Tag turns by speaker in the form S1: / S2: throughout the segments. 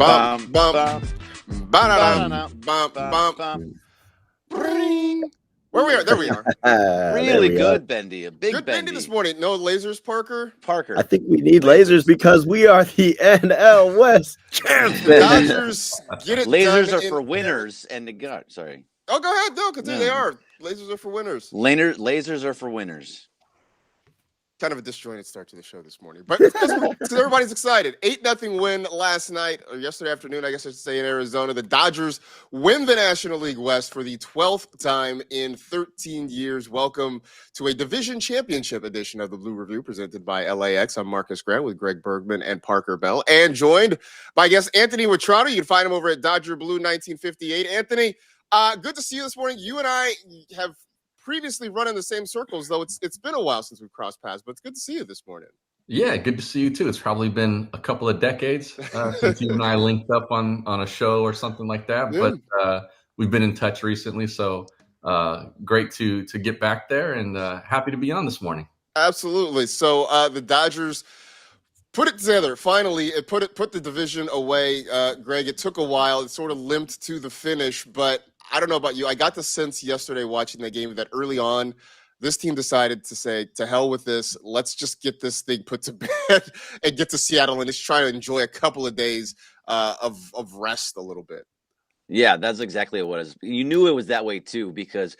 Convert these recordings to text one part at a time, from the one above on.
S1: Bump,
S2: Bum,
S1: bump,
S2: bum,
S1: ba-da-dum, bump, bump,
S2: bum.
S1: bring. Where we are? There we are.
S2: Really good, Bendy. A big
S1: Good Bendy
S2: Bendy.
S1: this morning. No lasers, Parker.
S2: Parker.
S3: I think we need lasers because we are the NL West champs.
S1: The Dodgers get it
S2: Lasers
S1: done
S2: are for winners, and sorry.
S1: Oh, go ahead. No, continue.
S2: No.
S1: They are. Lasers are for winners.
S2: Lasers are for winners.
S1: Kind of a disjointed start to the show this morning, but because everybody's excited. 8-0 win last night, or yesterday afternoon, I guess I should say, in Arizona. The Dodgers win the National League West for the 12th time in 13 years. Welcome to a division championship edition of the Blue Review presented by LAX. I'm Marcus Grant with Greg Bergman and Parker Bell, and joined by guest Anthony Witrado. You can find him over at Dodger Blue 1958. Anthony, good to see you this morning. You and I have previously run in the same circles, though it's been a while since we've crossed paths, but it's good to see you this morning.
S4: Yeah, good to see you too. It's probably been a couple of decades since you and I linked up on a show or something like that, but we've been in touch recently, so great to get back there, and happy to be on this morning.
S1: Absolutely. So the Dodgers put it together. Finally, it put the division away. Greg, it took a while. It sort of limped to the finish, but I don't know about you. I got the sense yesterday watching the game that early on, this team decided to say, to hell with this. Let's just get this thing put to bed and get to Seattle and just try to enjoy a couple of days of rest a little bit.
S2: Yeah, that's exactly what it was. You knew it was that way, too, because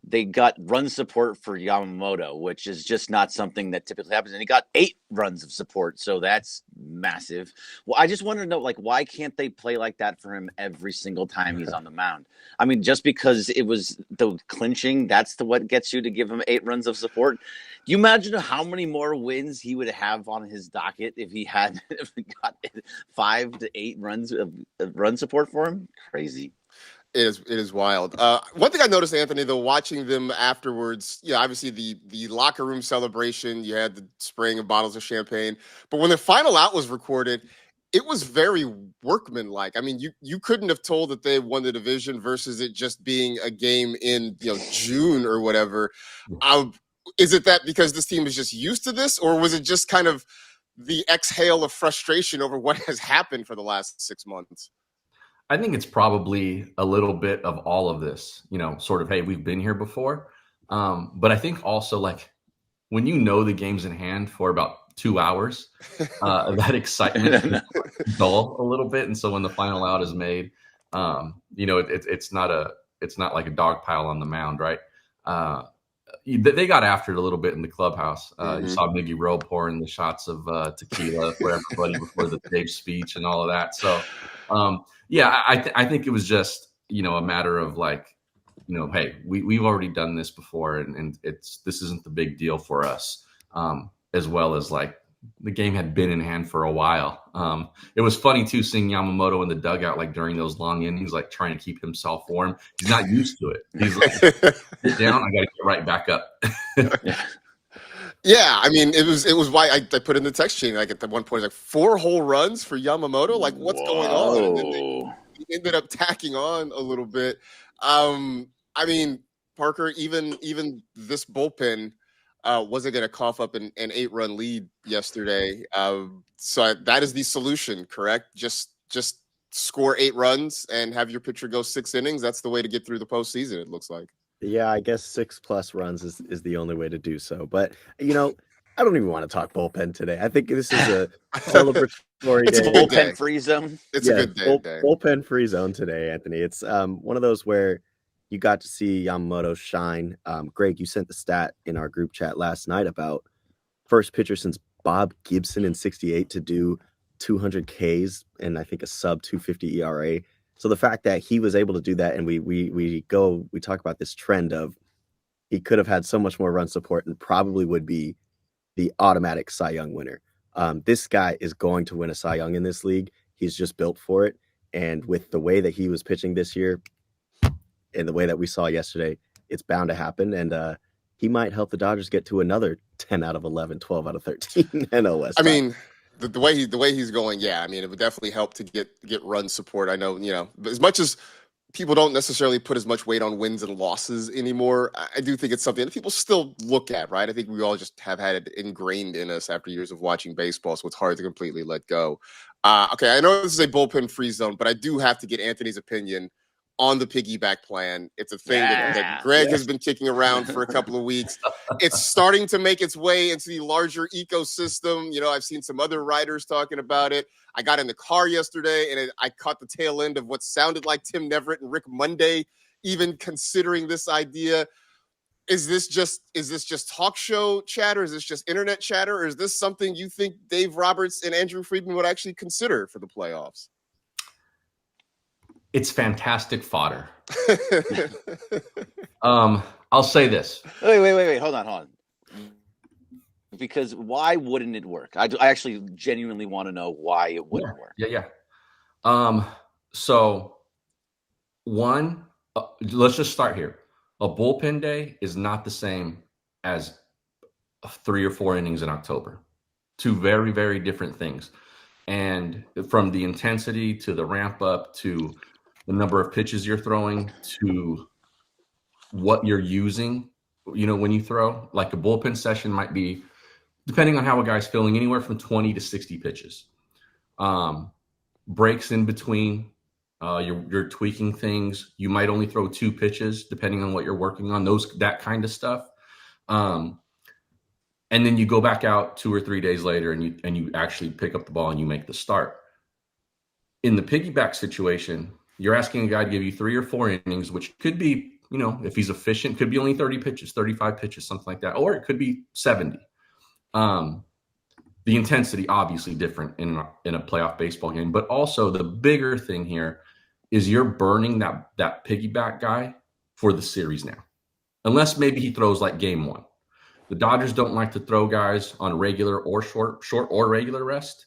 S2: they got run support for Yamamoto, which is just not something that typically happens. And he got 8 runs of support, so that's massive. Well, I just want to know, why can't they play like that for him every single time he's on the mound? I mean, just because it was the clinching, that's what gets you to give him 8 runs of support. Do you imagine how many more wins he would have on his docket if he got 5 to 8 runs of run support for him? Crazy.
S1: It is wild. One thing I noticed, Anthony, though, watching them afterwards, obviously the locker room celebration, you had the spraying of bottles of champagne, but when the final out was recorded, it was very workmanlike. I mean, you couldn't have told that they won the division versus it just being a game in June or whatever. Is it that because this team is just used to this, or was it just kind of the exhale of frustration over what has happened for the last 6 months?
S4: I think it's probably a little bit of all of this, sort of, hey, we've been here before. But I think also, when you know the game's in hand for about 2 hours, that excitement is dull a little bit. And so when the final out is made, it's not like a dog pile on the mound, right? They got after it a little bit in the clubhouse. You saw Miggy Rowe pouring the shots of tequila for everybody before the big speech and all of that. So, I think it was just, a matter of hey, we've already done this before, and this isn't the big deal for us, as well as the game had been in hand for a while. It was funny too, seeing Yamamoto in the dugout, during those long innings, trying to keep himself warm. He's not used to it. He's sit down, I got to get right back up.
S1: Yeah, I mean, it was why I put in the text chain, at one point, 4 whole runs for Yamamoto. What's going on? And then they ended up tacking on a little bit. I mean, Parker, even this bullpen wasn't going to cough up an 8-run lead yesterday. So that is the solution, correct? Just score 8 runs and have your pitcher go 6 innings. That's the way to get through the postseason, it looks like.
S3: Yeah, I guess 6+ runs is the only way to do so. But, I don't even want to talk bullpen today. I think this is a celebratory
S1: It's
S3: day.
S1: a good
S2: Bullpen free zone.
S1: It's a good day.
S3: Bullpen free zone today, Anthony. It's one of those where you got to see Yamamoto shine. Greg, you sent the stat in our group chat last night about first pitcher since Bob Gibson in '68 to do 200 Ks and I think a sub 250 ERA. So the fact that he was able to do that, and we talk about this trend of he could have had so much more run support and probably would be the automatic Cy Young winner. This guy is going to win a Cy Young in this league. He's just built for it. And with the way that he was pitching this year and the way that we saw yesterday, it's bound to happen. And he might help the Dodgers get to another 10 out of 11, 12 out of 13 NL West.
S1: I mean, the way he's going, yeah. I mean, it would definitely help to get run support. I know, as much as people don't necessarily put as much weight on wins and losses anymore, I do think it's something that people still look at, right? I think we all just have had it ingrained in us after years of watching baseball, so it's hard to completely let go. Okay, I know this is a bullpen free zone, but I do have to get Anthony's opinion on the piggyback plan. It's a thing that Greg has been kicking around for a couple of weeks. It's starting to make its way into the larger ecosystem. You know, I've seen some other writers talking about it. I got in the car yesterday, and I caught the tail end of what sounded like Tim Neverett and Rick Monday even considering this idea. Is this just talk show chatter? Is this just internet chatter? Or is this something you think Dave Roberts and Andrew Friedman would actually consider for the playoffs?
S4: It's fantastic fodder. I'll say this.
S2: Wait. Hold on. Because why wouldn't it work? I actually genuinely want to know why it wouldn't work.
S4: Yeah. So one, let's just start here. A bullpen day is not the same as 3 or 4 innings in October. Two very, very different things. And from the intensity to the ramp up to the number of pitches you're throwing to what you're using, you know, when you throw, like a bullpen session might be, depending on how a guy's feeling, anywhere from 20 to 60 pitches. Breaks in between. You're tweaking things. You might only throw 2 pitches depending on what you're working on, that kind of stuff. And then you go back out 2 or 3 days later and you actually pick up the ball and you make the start. In the piggyback situation, you're asking a guy to give you 3 or 4 innings, which could be, you know, if he's efficient, could be only 30 pitches, 35 pitches, something like that, or it could be 70. The intensity obviously different in a playoff baseball game, but also the bigger thing here is you're burning that piggyback guy for the series now, unless maybe he throws like game 1. The Dodgers don't like to throw guys on regular or short or regular rest.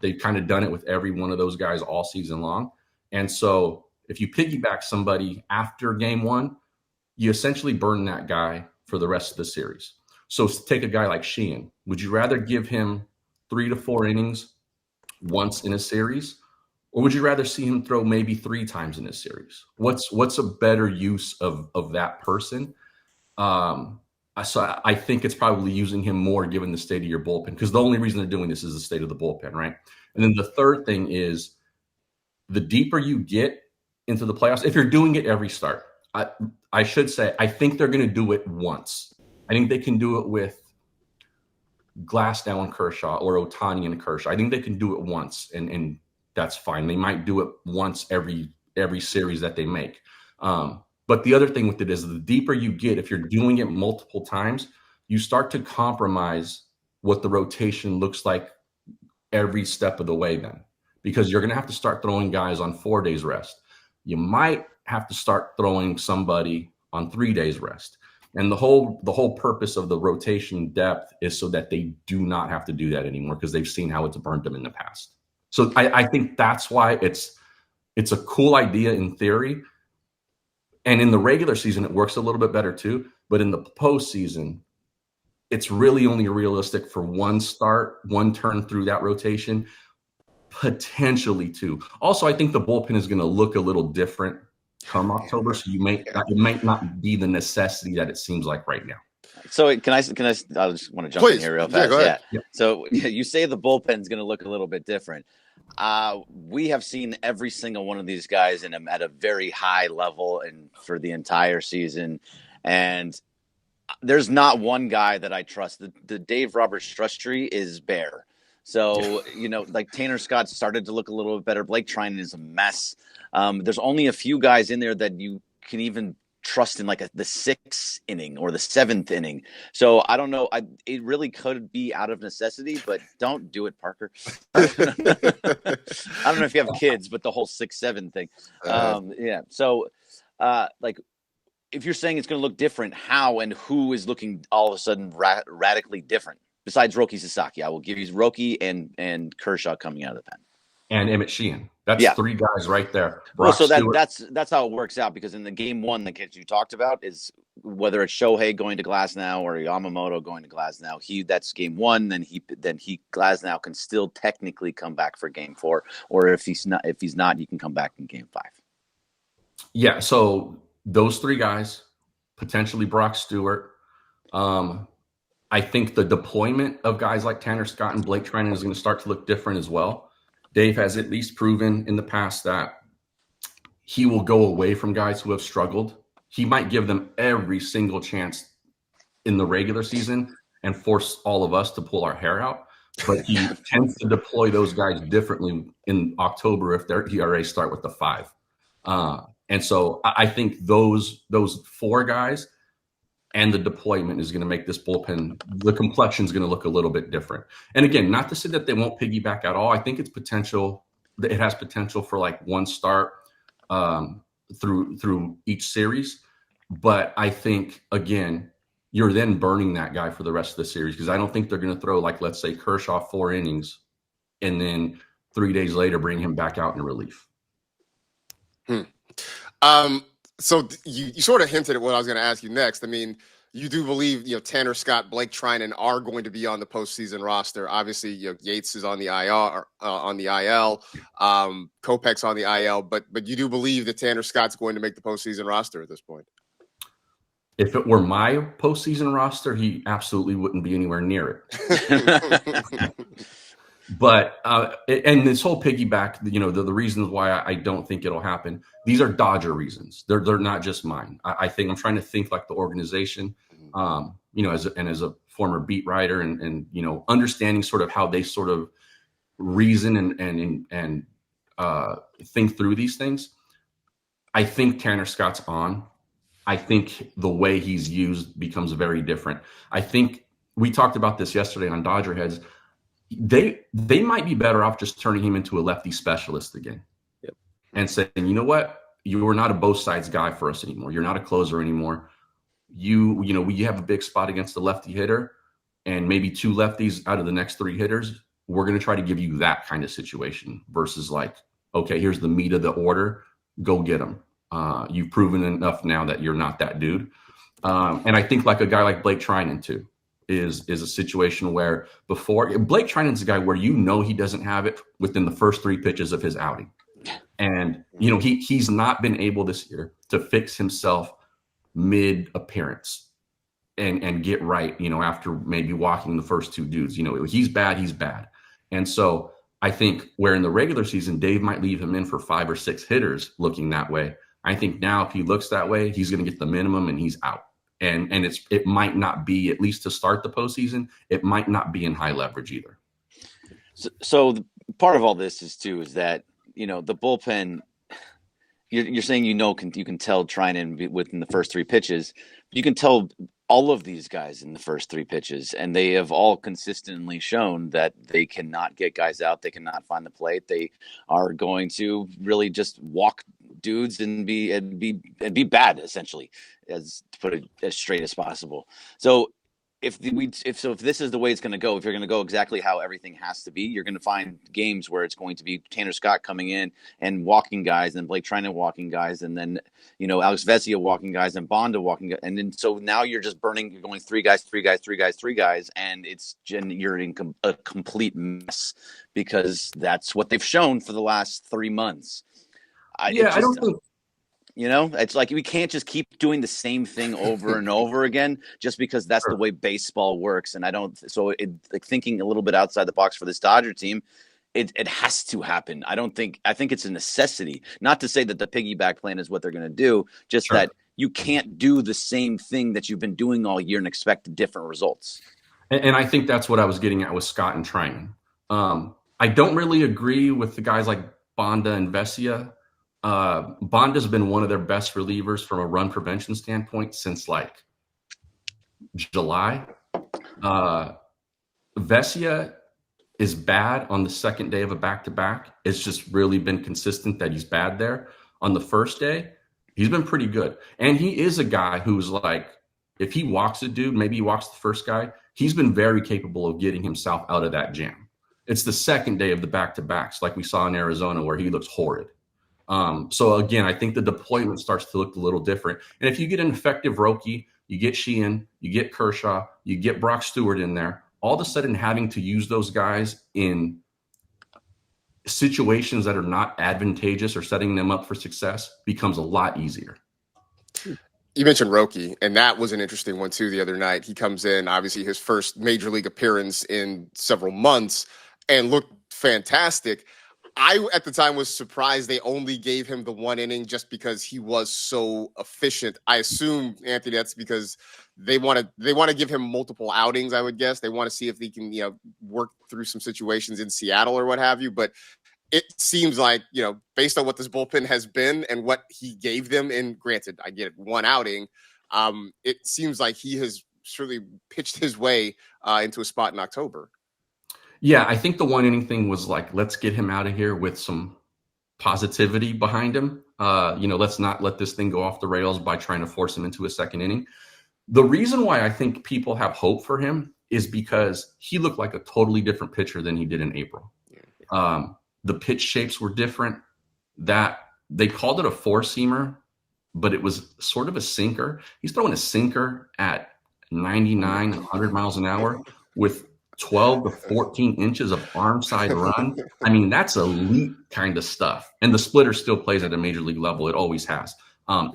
S4: They've kind of done it with every one of those guys all season long. And so if you piggyback somebody after game 1, you essentially burn that guy for the rest of the series. So take a guy like Sheehan. Would you rather give him 3 to 4 innings once in a series? Or would you rather see him throw maybe 3 times in a series? What's a better use of that person? So I think it's probably using him more given the state of your bullpen, because the only reason they're doing this is the state of the bullpen, right? And then the third thing is the deeper you get into the playoffs, if you're doing it every start, I should say, I think they're going to do it once. I think they can do it with Glasnow and Kershaw or Ohtani and Kershaw. I think they can do it once, and that's fine. They might do it once every series that they make. But the other thing with it is the deeper you get, if you're doing it multiple times, you start to compromise what the rotation looks like every step of the way then, because you're going to have to start throwing guys on 4 days rest. You might have to start throwing somebody on 3 days rest. And the whole purpose of the rotation depth is so that they do not have to do that anymore, because they've seen how it's burned them in the past. So I think that's why it's a cool idea in theory. And in the regular season, it works a little bit better too. But in the postseason, it's really only realistic for one start, one turn through that rotation, potentially 2. Also, I think the bullpen is going to look a little different come October, so it might not be the necessity that it seems like right now.
S2: So can I? I just want to jump in here real fast.
S1: Yeah, go ahead.
S2: Yeah. So you say the bullpen is going to look a little bit different. We have seen every single one of these guys at a very high level and for the entire season, and there's not one guy that I trust. The Dave Roberts trust tree is bare. So, you know, like Tanner Scott started to look a little bit better. Blake Trinan is a mess. There's only a few guys in there that you can even trust in like the 6th inning or the 7th inning. So I don't know. It really could be out of necessity, but don't do it, Parker. I don't know if you have kids, but the whole 6-7 thing. Yeah. So like if you're saying it's going to look different, how and who is looking all of a sudden radically different? Besides Roki Sasaki, I will give you Roki and Kershaw coming out of the pen.
S4: And Emmett Sheehan. That's 3 guys right there.
S2: Well, so that's how it works out, because in the game 1 that you talked about is whether it's Shohei going to Glasnow or Yamamoto going to Glasnow. That's game 1. Then Glasnow can still technically come back for game 4, or if he's not, you can come back in game 5.
S4: Yeah. So those 3 guys, potentially Brock Stewart. I think the deployment of guys like Tanner Scott and Blake Trinan is going to start to look different as well. Dave has at least proven in the past that he will go away from guys who have struggled. He might give them every single chance in the regular season and force all of us to pull our hair out. But he tends to deploy those guys differently in October if their ERA start with the 5. And so I think those 4 guys and the deployment is going to make this bullpen, the complexion is going to look a little bit different. And again, not to say that they won't piggyback at all. I think it has potential for like one start through each series. But I think, again, you're then burning that guy for the rest of the series, because I don't think they're going to throw, like, let's say Kershaw 4 innings and then 3 days later bring him back out in relief.
S1: So you sort of hinted at what I was going to ask you next. I mean, you do believe, Tanner Scott, Blake Trinan are going to be on the postseason roster. Obviously, Yates is on the IL, Kopech's on the IL, but you do believe that Tanner Scott's going to make the postseason roster at this point.
S4: If it were my postseason roster, he absolutely wouldn't be anywhere near it. But and this whole piggyback, the reasons why I don't think it'll happen, these are Dodger reasons. They're not just mine. I think I'm trying to think like the organization, as a former beat writer and understanding sort of how they sort of reason and think through these things. I think Tanner Scott's on. I think the way he's used becomes very different. I think we talked about this yesterday on Dodger Heads. They might be better off just turning him into a lefty specialist again.
S3: Yep.
S4: And saying, you know what, you are not a both sides guy for us anymore. You're not a closer anymore. We have a big spot against the lefty hitter and maybe 2 lefties out of the next 3 hitters. We're going to try to give you that kind of situation versus like, okay, here's the meat of the order. Go get them. You've proven enough now that you're not that dude. And I think like a guy like Blake Trinan too is a situation where before Blake Trinan's a guy where he doesn't have it within the first 3 pitches of his outing. And, he's not been able this year to fix himself mid appearance and get right, after maybe walking the first 2 dudes. He's bad. And so I think where in the regular season, Dave might leave him in for 5 or 6 hitters looking that way. I think now if he looks that way, he's going to get the minimum and he's out. And it might not be, at least to start the postseason, it might not be in high leverage either.
S2: So part of all this is that, the bullpen, you're saying, you can tell Trinan within the first 3 pitches. You can tell all of these guys in the first 3 pitches, and they have all consistently shown that they cannot get guys out. They cannot find the plate. They are going to really just walk dudes and be bad, essentially, as to put it as straight as possible. So if this is the way it's going to go, if you're going to go exactly how everything has to be, you're going to find games where it's going to be Tanner Scott coming in and walking guys, and Blake Trinan walking guys, and then Alex Vesia walking guys, and Bonda walking guys, and then so now you're just burning. You're going 3 guys, and you're in a complete mess because that's what they've shown for the last 3 months. I don't think. It's like we can't just keep doing the same thing over and over again just because that's the way baseball works. And thinking a little bit outside the box for this Dodger team, it has to happen. I think it's a necessity. Not to say that the piggyback plan is what they're going to do, just that you can't do the same thing that you've been doing all year and expect different results.
S4: And I think that's what I was getting at with Scott and Trinan. I don't really agree with the guys like Bonda and Vesia. Bonda's been one of their best relievers from a run prevention standpoint since like July. Vesia is bad on the second day of a back-to-back. It's just really been consistent that he's bad there. On the first day, he's been pretty good. And he is a guy who's like, if he walks a dude, maybe he walks the first guy, he's been very capable of getting himself out of that jam. It's the second day of the back-to-backs like we saw in Arizona where he looks horrid. So again, I think the deployment starts to look a little different. And if you get an effective Roki, you get Sheehan, you get Kershaw, you get Brock Stewart in there, all of a sudden having to use those guys in situations that are not advantageous or setting them up for success becomes a lot easier.
S1: You mentioned Roki, and that was an interesting one too the other night. He comes in, obviously his first major league appearance in several months, and looked fantastic. I at the time was surprised they only gave him the 1 inning just because he was so efficient. I assume, Anthony, that's because they want to give him multiple outings. I would guess they want to see if he can work through some situations in Seattle or what have you. But it seems like based on what this bullpen has been and what he gave them, and granted, I get it, 1 outing. It seems like he has surely pitched his way into a spot in October.
S4: Yeah, I think the 1 inning thing was like, let's get him out of here with some positivity behind him. Let's not let this thing go off the rails by trying to force him into a second inning. The reason why I think people have hope for him is because he looked like a totally different pitcher than he did in April. The pitch shapes were different. That they called it a four-seamer, but it was sort of a sinker. He's throwing a sinker at 99, 100 miles an hour with 12 to 14 inches of arm side run. I mean, that's elite kind of stuff. And the splitter still plays at a major league level. It always has.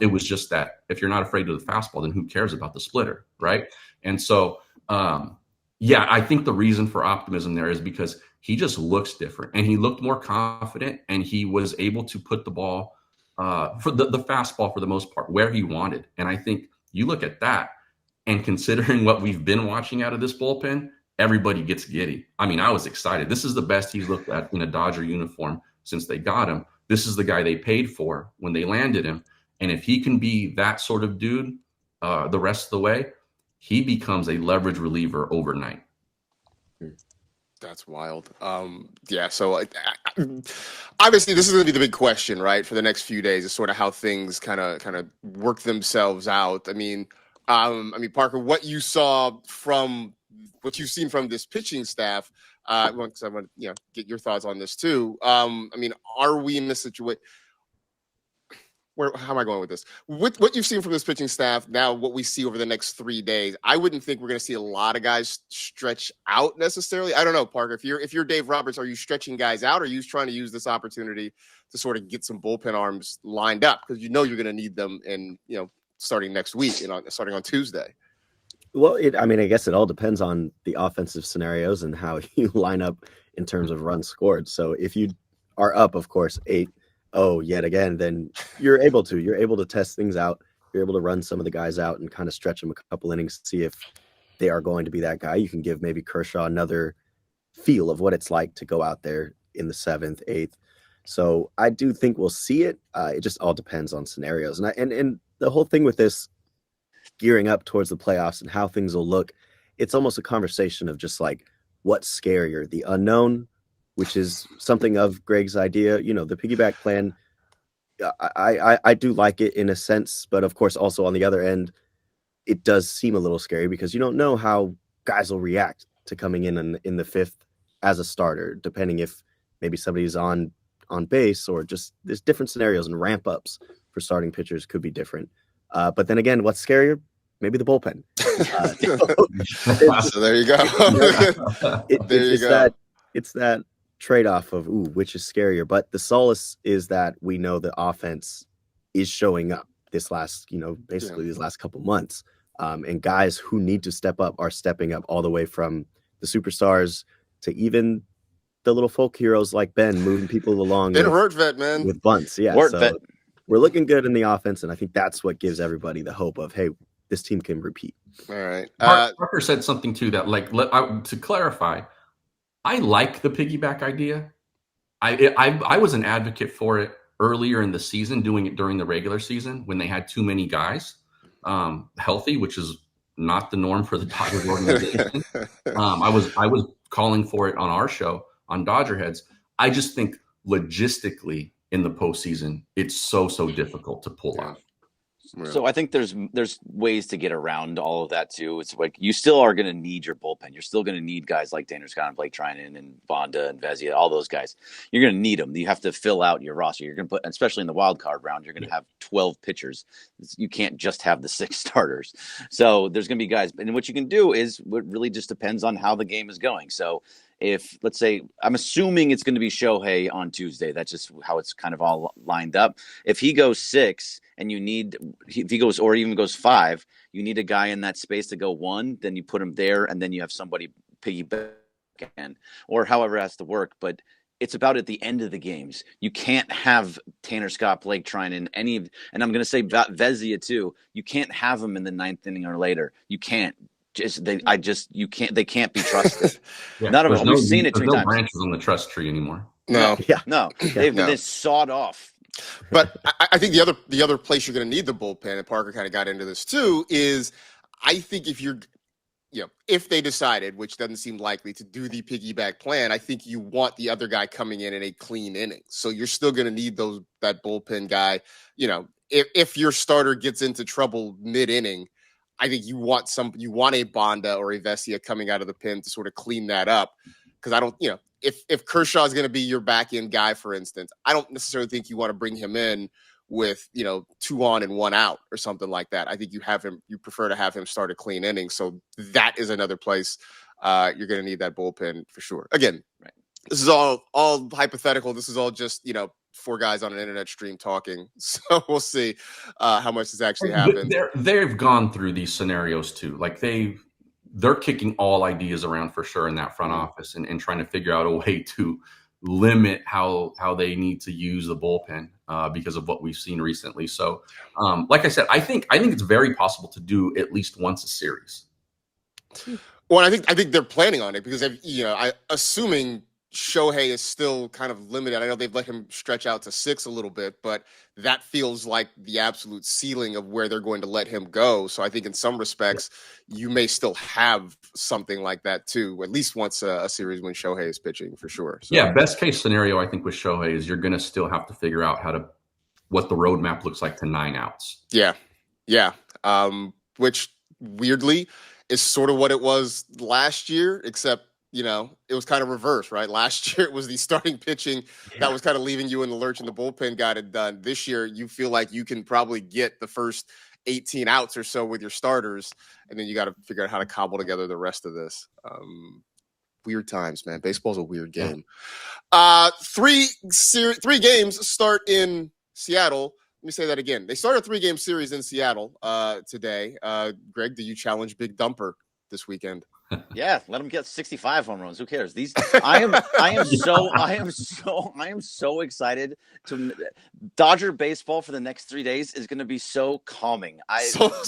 S4: It was just that if you're not afraid of the fastball, then who cares about the splitter, right? And so, I think the reason for optimism there is because he just looks different and he looked more confident and he was able to put the ball for the fastball for the most part where he wanted. And I think you look at that and considering what we've been watching out of this bullpen, everybody gets giddy. I mean, I was excited. This is the best he's looked at in a Dodger uniform since they got him. This is the guy they paid for when they landed him. And if he can be that sort of dude the rest of the way, he becomes a leverage reliever overnight.
S1: That's wild. So obviously this is going to be the big question, right, for the next few days is sort of how things kind of work themselves out. I mean, Parker, what you've seen from this pitching staff, because I want to get your thoughts on this too. Are we in this situation? How am I going with this? With what you've seen from this pitching staff, now what we see over the next 3 days, I wouldn't think we're going to see a lot of guys stretch out necessarily. I don't know, Parker. If you're Dave Roberts, are you stretching guys out, or are you trying to use this opportunity to sort of get some bullpen arms lined up because you're going to need them in starting next week and starting on Tuesday?
S3: Well, I guess it all depends on the offensive scenarios and how you line up in terms of runs scored. So if you are up, of course, 8-0 yet again, then you're able to test things out. You're able to run some of the guys out and kind of stretch them a couple innings to see if they are going to be that guy. You can give maybe Kershaw another feel of what it's like to go out there in the 7th, 8th. So I do think we'll see it. It just all depends on scenarios. And the whole thing with this gearing up towards the playoffs and how things will look, it's almost a conversation of just like what's scarier, the unknown, which is something of Greg's idea. The piggyback plan, I do like it in a sense, but of course also on the other end, it does seem a little scary because you don't know how guys will react to coming in the 5th as a starter, depending if maybe somebody's on base or just there's different scenarios, and ramp ups for starting pitchers could be different. But then again, what's scarier? Maybe the bullpen.
S1: So there you go.
S3: It's that trade-off of which is scarier. But the solace is that we know the offense is showing up these last couple months. And guys who need to step up are stepping up, all the way from the superstars to even the little folk heroes like Ben moving people along with bunts. Yeah, so we're looking good in the offense, and I think that's what gives everybody the hope of, hey, this team can repeat.
S1: All right.
S4: Parker said something too that, to clarify, I like the piggyback idea. I was an advocate for it earlier in the season, doing it during the regular season when they had too many guys healthy, which is not the norm for the Dodgers organization. I was calling for it on our show on Dodger Heads. I just think logistically in the postseason, it's so difficult to pull off.
S2: So I think there's ways to get around all of that too. It's like you still are going to need your bullpen. You're still going to need guys like Daner Scott and Blake Trinan and Vonda and Vezia, all those guys. You're going to need them. You have to fill out your roster. You're going to put, especially in the wild card round, you're going to have 12 pitchers. You can't just have the 6 starters. So there's going to be guys. And what you can do is what really just depends on how the game is going. So if, let's say, I'm assuming it's going to be Shohei on Tuesday. That's just how it's kind of all lined up. If he goes 6 and if he goes, or even goes 5, you need a guy in that space to go 1, then you put him there, and then you have somebody piggyback in, or however it has to work. But it's about at the end of the games. You can't have Tanner Scott Blake trying in any of, and I'm going to say Vezia too. You can't have him in the 9th inning or later. You can't. You can't. They can't be trusted. None of them. We've seen it too many times.
S4: No branches on the trust tree anymore.
S1: No.
S2: No. They've been sawed off.
S1: But I think the other place you're going to need the bullpen, and Parker kind of got into this too, is I think if they decided, which doesn't seem likely, to do the piggyback plan, I think you want the other guy coming in a clean inning. So you're still going to need that bullpen guy. If your starter gets into trouble mid-inning, I think you want a Bonda or a Vesia coming out of the pen to sort of clean that up. Because I don't, if Kershaw is going to be your back end guy, for instance, I don't necessarily think you want to bring him in with 2 on and 1 out or something like that. I think you prefer to have him start a clean inning. So that is another place you're going to need that bullpen for sure. Again, right. This is all hypothetical. This is all just 4 guys on an internet stream talking. So we'll see how much this actually happens.
S4: They've gone through these scenarios too. Like they're kicking all ideas around for sure in that front office and trying to figure out a way to limit how they need to use the bullpen because of what we've seen recently. So, like I said, I think it's very possible to do at least once a series.
S1: Well, I think they're planning on it because assuming Shohei is still kind of limited. I know they've let him stretch out to 6 a little bit, but that feels like the absolute ceiling of where they're going to let him go. So I think in some respects, you may still have something like that too, at least once a series when Shohei is pitching for sure. So.
S4: Yeah, best case scenario, I think with Shohei is you're going to still have to figure out what the roadmap looks like to 9 outs.
S1: Yeah. Which weirdly is sort of what it was last year, except it was kind of reverse, right? Last year, it was the starting pitching that was kind of leaving you in the lurch and the bullpen got it done. This year, you feel like you can probably get the first 18 outs or so with your starters, and then you got to figure out how to cobble together the rest of this. Weird times, man. Baseball's a weird game. 3 games start in Seattle. Let me say that again. They start a 3-game series in Seattle today. Greg, do you challenge Big Dumper this weekend?
S2: Yeah, let him get 65 home runs. Who cares? I am so excited to Dodger baseball for the next 3 days is going to be so calming.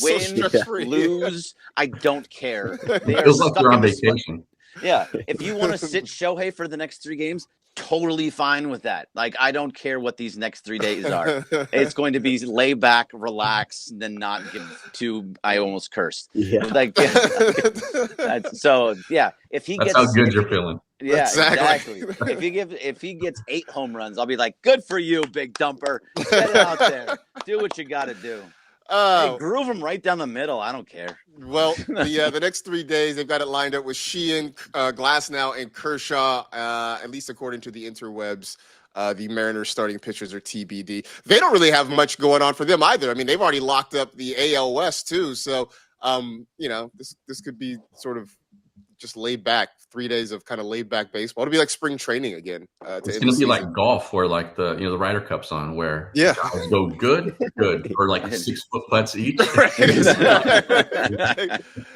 S2: Lose, I don't care. They
S4: feels like you're on vacation.
S2: Yeah, if you want to sit Shohei for the next 3 games, totally fine with that. Like, I don't care what these next 3 days are. It's going to be lay back, relax, then not give to. I almost cursed. Yeah. So yeah, if he
S4: that's
S2: gets
S4: how good you're feeling.
S2: Yeah, exactly. If he gets 8 home runs, I'll be like, good for you, Big Dumper. Get it out there. Do what you got to do. Hey, groove him right down the middle. I don't care.
S1: Well, the next 3 days, they've got it lined up with Sheehan, Glasnow, and Kershaw, at least according to the interwebs. The Mariners starting pitchers are TBD. They don't really have much going on for them either. I mean, they've already locked up the AL West too. So, this could be sort of just laid back. 3 days of kind of laid back baseball. It'll be like spring training again.
S4: It's going to be like golf, where like the Ryder Cup's on, where guys go good, or like 6-foot putts each.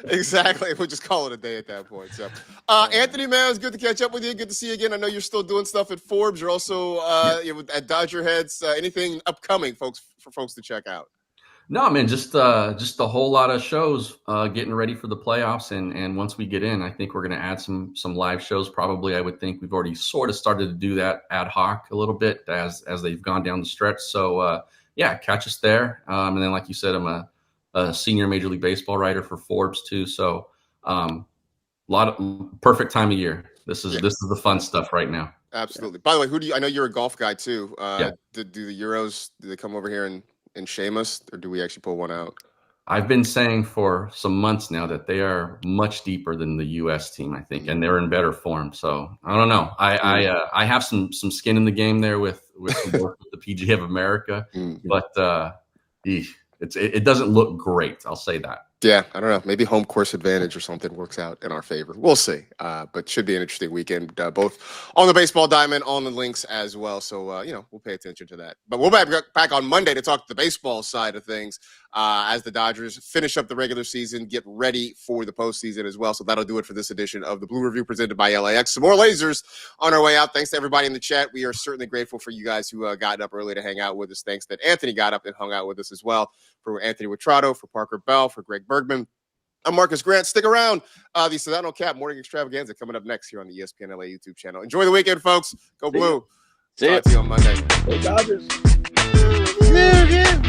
S1: Exactly. We'll just call it a day at that point. So, Anthony, man, it's good to catch up with you. Good to see you again. I know you're still doing stuff at Forbes. You're also at Dodger Heads. Anything upcoming, for folks to check out?
S4: No, man, just a whole lot of shows getting ready for the playoffs, and once we get in, I think we're going to add some live shows. Probably, I would think we've already sort of started to do that ad hoc a little bit as they've gone down the stretch. So catch us there. And then, like you said, I'm a senior Major League Baseball writer for Forbes too. So perfect time of year. This is the fun stuff right now.
S1: Absolutely. By the way, I know you're a golf guy too. Do the Euros? Do they come over here and shame us, or do we actually pull one out?
S4: I've been saying for some months now that they are much deeper than the U.S. team, I think, and they're in better form. So I don't know. I have some skin in the game there with the PGA of America, but it doesn't look great. I'll say that.
S1: Yeah, I don't know. Maybe home course advantage or something works out in our favor. We'll see. But should be an interesting weekend, both on the baseball diamond, on the links as well. So, we'll pay attention to that. But we'll be back on Monday to talk the baseball side of things as the Dodgers finish up the regular season, get ready for the postseason as well. So that'll do it for this edition of the Blue Review presented by LAX. Some more lasers on our way out. Thanks to everybody in the chat. We are certainly grateful for you guys who got up early to hang out with us. Thanks that Anthony got up and hung out with us as well. For Anthony Witrado, for Parker Bell, for Greg Bergman. I'm Marcus Grant. Stick around. The Sedano Cap Morning Extravaganza coming up next here on the ESPN LA YouTube channel. Enjoy the weekend, folks. Go Blue.
S2: See ya.
S1: Talk to you on Monday.
S3: Go Dodgers.
S2: Yeah.